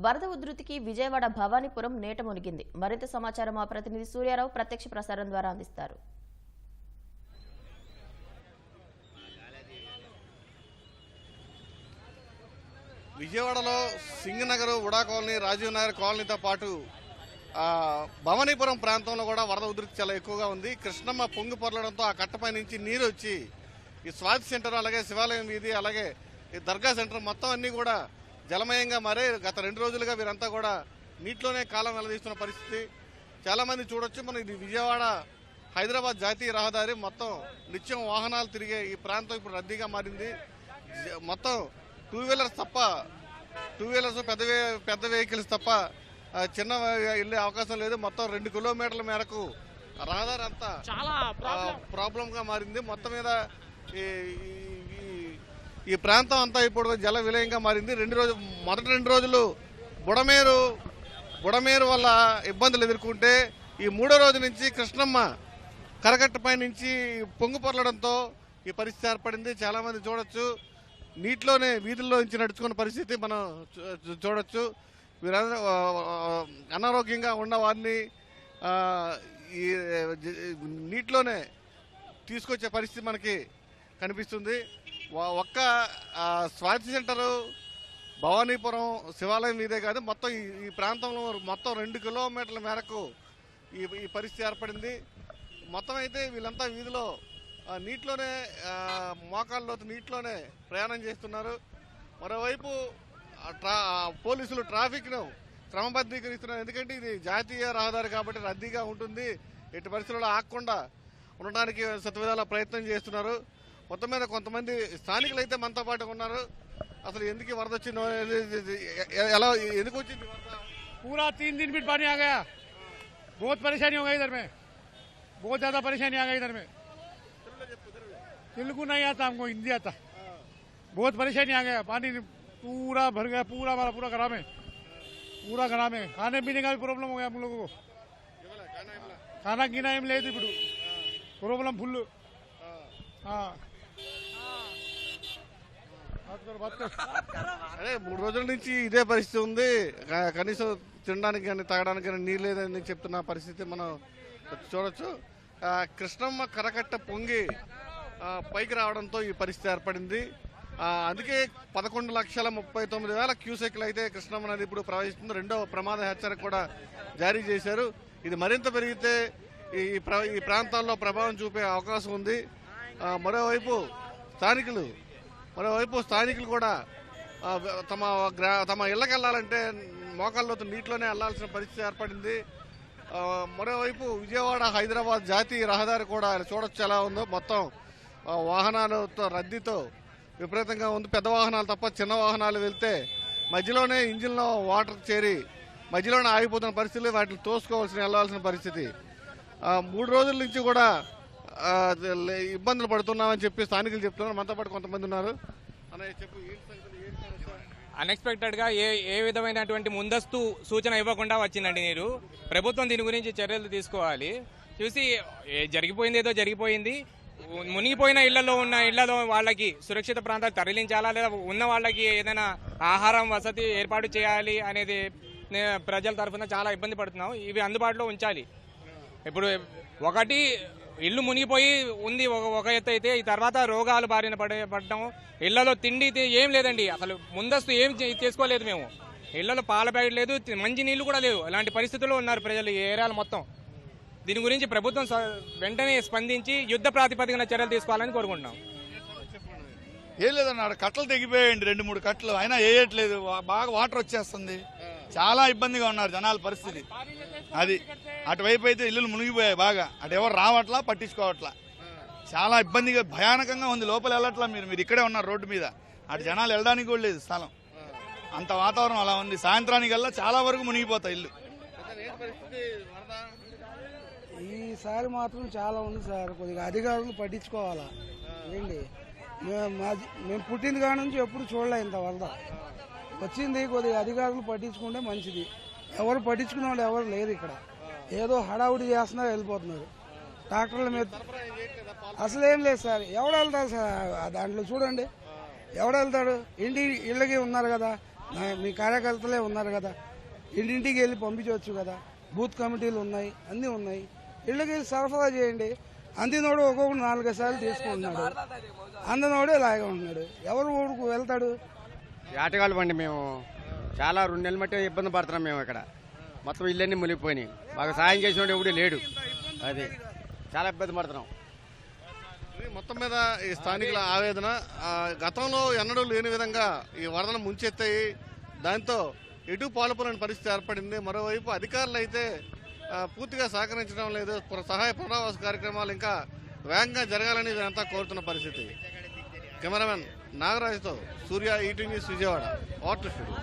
వరద ఉధృతికి విజయవాడ భవానీపురం నేట మునిగింది. మరింత సమాచారం మా ప్రతినిధి సూర్యారావు ప్రత్యక్ష ప్రసారం ద్వారా అందిస్తారు. విజయవాడలో సింగనగర్, ఉడా కాలనీ, రాజీవ్ నగర్ కాలనీతో పాటు భవానీపురం ప్రాంతంలో కూడా వరద ఉధృతి చాలా ఎక్కువగా ఉంది. కృష్ణమ్మ పొంగి పొరలడంతో ఆ కట్టపై నుంచి నీరు వచ్చి ఈ స్వాతి సెంటర్, అలాగే శివాలయం వీధి, అలాగే ఈ దర్గా సెంటర్ మొత్తం అన్ని కూడా జలమయంగా మారే. గత 2 రోజులుగా వీరంతా కూడా నీటిలోనే కాలం వెల్లదీస్తున్న పరిస్థితి చాలా మంది చూడొచ్చు. మన ఇది విజయవాడ హైదరాబాద్ జాతీయ రహదారి. మొత్తం నిత్యం వాహనాలు తిరిగే ఈ ప్రాంతం ఇప్పుడు రద్దీగా మారింది. మొత్తం టూ వీలర్స్ పెద్ద వెహికల్స్ తప్ప చిన్న వెళ్ళే అవకాశం లేదు. మొత్తం 2 కిలోమీటర్ల మేరకు రహదారి అంతా చాలా ప్రాబ్లం గా మారింది. మొత్తం మీద ఈ ప్రాంతం అంతా ఇప్పుడు జల విలయంగా మారింది. మొదటి 2 రోజులు బుడమేరు వల్ల ఇబ్బందులు ఎదుర్కొంటే ఈ 3వ రోజు నుంచి కృష్ణమ్మ కరకట్టపై నుంచి పొంగు పొరలడంతో ఈ పరిస్థితి ఏర్పడింది. చాలా మంది చూడొచ్చు, నీటిలోనే వీధుల్లో నుంచి నడుచుకున్న పరిస్థితి మనం చూడొచ్చు. వీరందరూ అనారోగ్యంగా ఉన్న వారిని ఈ నీటిలోనే తీసుకొచ్చే పరిస్థితి మనకి కనిపిస్తుంది. ఒక్క స్వాతి సెంటరు, భవానీపురం, శివాలయం ఇదే కాదు, మొత్తం ఈ ప్రాంతంలో మొత్తం 2 కిలోమీటర్ల మేరకు ఈ పరిస్థితి ఏర్పడింది. మొత్తం అయితే వీళ్ళంతా వీధిలో నీటిలోనే మోకాళ్ళలోతు నీటిలోనే ప్రయాణం చేస్తున్నారు. మరోవైపు పోలీసులు ట్రాఫిక్ను క్రమబద్ధీకరిస్తున్నారు. ఎందుకంటే ఇది జాతీయ రహదారి కాబట్టి రద్దీగా ఉంటుంది. ఎట్టి పరిస్థితుల్లో ఆగకుండా ఉండడానికి శతవిధాల ప్రయత్నం చేస్తున్నారు. మొత్తం మీద కొంతమంది స్థానికులు అయితే మనతో పాటు ఉన్నారు. అసలు ఎందుకు వరద వచ్చిందో, ఎలా ఎందుకు వచ్చింది వరద? पूरा 3 दिन भी पानी आ गया, बहुत परेशानी हो गई इधर में, बहुत ज्यादा परेशानी आ गई इधर में। तेलुगु नहीं आता हमको, हिंदी आता। बहुत परेशानी आ गया, पानी पूरा भर गया, पूरा घरा में खाने पीने का भी प्रॉब्लम हो गया हम लोगों को। खाना गिना ఏం లేదు ఇప్పుడు, ప్రాబ్లం ఫుల్। అదే 3 రోజుల నుంచి ఇదే పరిస్థితి ఉంది. కనీసం తినడానికి కానీ తాగడానికి కానీ నీళ్ళు లేదని చెప్తున్న పరిస్థితి మనం చూడొచ్చు. కృష్ణమ్మ కరకట్ట పొంగి పైకి రావడంతో ఈ పరిస్థితి ఏర్పడింది. అందుకే 11,39,000 క్యూసెక్లు అయితే కృష్ణమ్మ నది ఇప్పుడు ప్రవహిస్తుంది. 2వ ప్రమాద హెచ్చరిక కూడా జారీ చేశారు. ఇది మరింత పెరిగితే ఈ ప్రాంతాల్లో ప్రభావం చూపే అవకాశం ఉంది. మరోవైపు స్థానికులు కూడా తమ ఇళ్లకు వెళ్ళాలంటే మోకాళ్ళతో నీటిలోనే వెళ్లాల్సిన పరిస్థితి ఏర్పడింది. మరోవైపు విజయవాడ హైదరాబాద్ జాతీయ రహదారి కూడా చూడొచ్చు ఎలా ఉందో. మొత్తం వాహనాలతో రద్దీతో విపరీతంగా ఉంది. పెద్ద వాహనాలు తప్ప చిన్న వాహనాలు వెళ్తే మధ్యలోనే ఇంజిన్లో వాటర్ చేరి మధ్యలోనే ఆగిపోతున్న పరిస్థితులు, వాటిని వెళ్ళాల్సిన పరిస్థితి. 3 రోజుల నుంచి కూడా ఇబ్బందులు పడుతున్నామని చెప్పి స్థానికులు చెప్తున్నారు. మనతో పాటు కొంతమంది ఉన్నారు. అన్ఎక్స్పెక్టెడ్ గా ఏ విధమైనటువంటి ముందస్తు సూచన ఇవ్వకుండా వచ్చిందండి నీరు. ప్రభుత్వం దీని గురించి చర్యలు తీసుకోవాలి. చూసి జరిగిపోయింది ఏదో జరిగిపోయింది. మునిగిపోయిన ఇళ్లలో వాళ్ళకి సురక్షిత ప్రాంతాలు తరలించాలా, లేదా ఉన్న వాళ్ళకి ఏదైనా ఆహారం వసతి ఏర్పాటు చేయాలి అనేది ప్రజల తరఫున చాలా ఇబ్బంది పడుతున్నాం. ఇవి అందుబాటులో ఉంచాలి. ఇప్పుడు ఒకటి ఇల్లు మునిగిపోయి ఉంది ఒక ఎత్తు అయితే, ఈ తర్వాత రోగాలు బారిన పడటం, ఇళ్లలో తిండి ఏం లేదండి. అసలు ముందస్తు ఏం చేసుకోలేదు మేము. ఇళ్లలో పాల ప్యాకెట్ లేదు, మంచి నీళ్లు కూడా లేవు. అలాంటి పరిస్థితుల్లో ఉన్నారు ప్రజలు ఈ ఏరియాలు మొత్తం. దీని గురించి ప్రభుత్వం వెంటనే స్పందించి యుద్ధ ప్రాతిపదికన చర్యలు తీసుకోవాలని కోరుకుంటున్నాం. ఏం లేదన్నాడు, కట్టలు తెగిపోయాయండి, 2-3 కట్టలు, అయినా వేయట్లేదు. బాగా వాటర్ వచ్చేస్తుంది. చాలా ఇబ్బందిగా ఉన్నారు జనాల పరిస్థితి. అది అటువైపు అయితే ఇల్లులు మునిగిపోయాయి బాగా. అటు ఎవరు రావట్లా, పట్టించుకోవట్లా. చాలా ఇబ్బందిగా భయానకంగా ఉంది. లోపల వెళ్ళట్లా. మీరు ఇక్కడే ఉన్నారు రోడ్డు మీద. అటు జనాలు వెళ్ళడానికి కూడా లేదు స్థలం. అంత వాతావరణం అలా ఉంది. సాయంత్రానికల్లా చాలా వరకు మునిగిపోతాయి ఇల్లు. ఈసారి మాత్రం చాలా ఉంది సార్. కొద్దిగా అధికారులు పట్టించుకోవాలా ఏంటి. మేము పుట్టింది కాడ నుంచి ఎప్పుడు చూడలే ఇంత వరద వచ్చింది. కొద్దిగా అధికారులు పట్టించుకుంటే మంచిది. ఎవరు పట్టించుకునే వాళ్ళు ఎవరు లేరు ఇక్కడ. ఏదో హడావుడి చేస్తున్నారు, వెళ్ళిపోతున్నారు ట్రాక్టర్ల మీద. అసలు ఏం లేదు సార్. ఎవడు వెళ్తారు సార్ దాంట్లో? చూడండి ఎవడు వెళ్తాడు? ఇళ్ళకి ఉన్నారు కదా, మీ కార్యకర్తలే ఉన్నారు కదా, ఇంటింటికి వెళ్ళి పంపించవచ్చు కదా, బూత్ కమిటీలు ఉన్నాయి, అన్నీ ఉన్నాయి. ఇళ్ళకి వెళ్ళి సరఫరా చేయండి. అందినోడు ఒక్కొక్కడు 4-5 సార్లు తీసుకుంటున్నాడు, అందనోడు ఇలాగే ఉంటున్నాడు. ఎవరు ఊరుకు వెళ్తాడు? ఆటగాళ్ళు పండి మేము చాలా 2 నెలల మట్టి ఇబ్బంది పడుతున్నాం. మేము ఇక్కడ మొత్తం ఇల్లన్నీ మునిగిపోయినాయి. మాకు సాయం చేసినోడు ఎవడు లేడు. అది చాలా ఇబ్బంది పడుతున్నాం. మొత్తం మీద ఈ స్థానికుల ఆవేదన గతంలో ఎన్నడూ లేని విధంగా ఈ వరదను ముంచెత్తాయి. దాంతో ఎటు పాల్పొలేని పరిస్థితి ఏర్పడింది. మరోవైపు అధికారులు అయితే పూర్తిగా సహకరించడం లేదు. సహాయ పునరావాస కార్యక్రమాలు ఇంకా వేగంగా జరగాలని వీరంతా కోరుతున్న పరిస్థితి. కెమెరామెన్ నాగరాజుతో Surya, ETV news, Vijayawada. Water studio.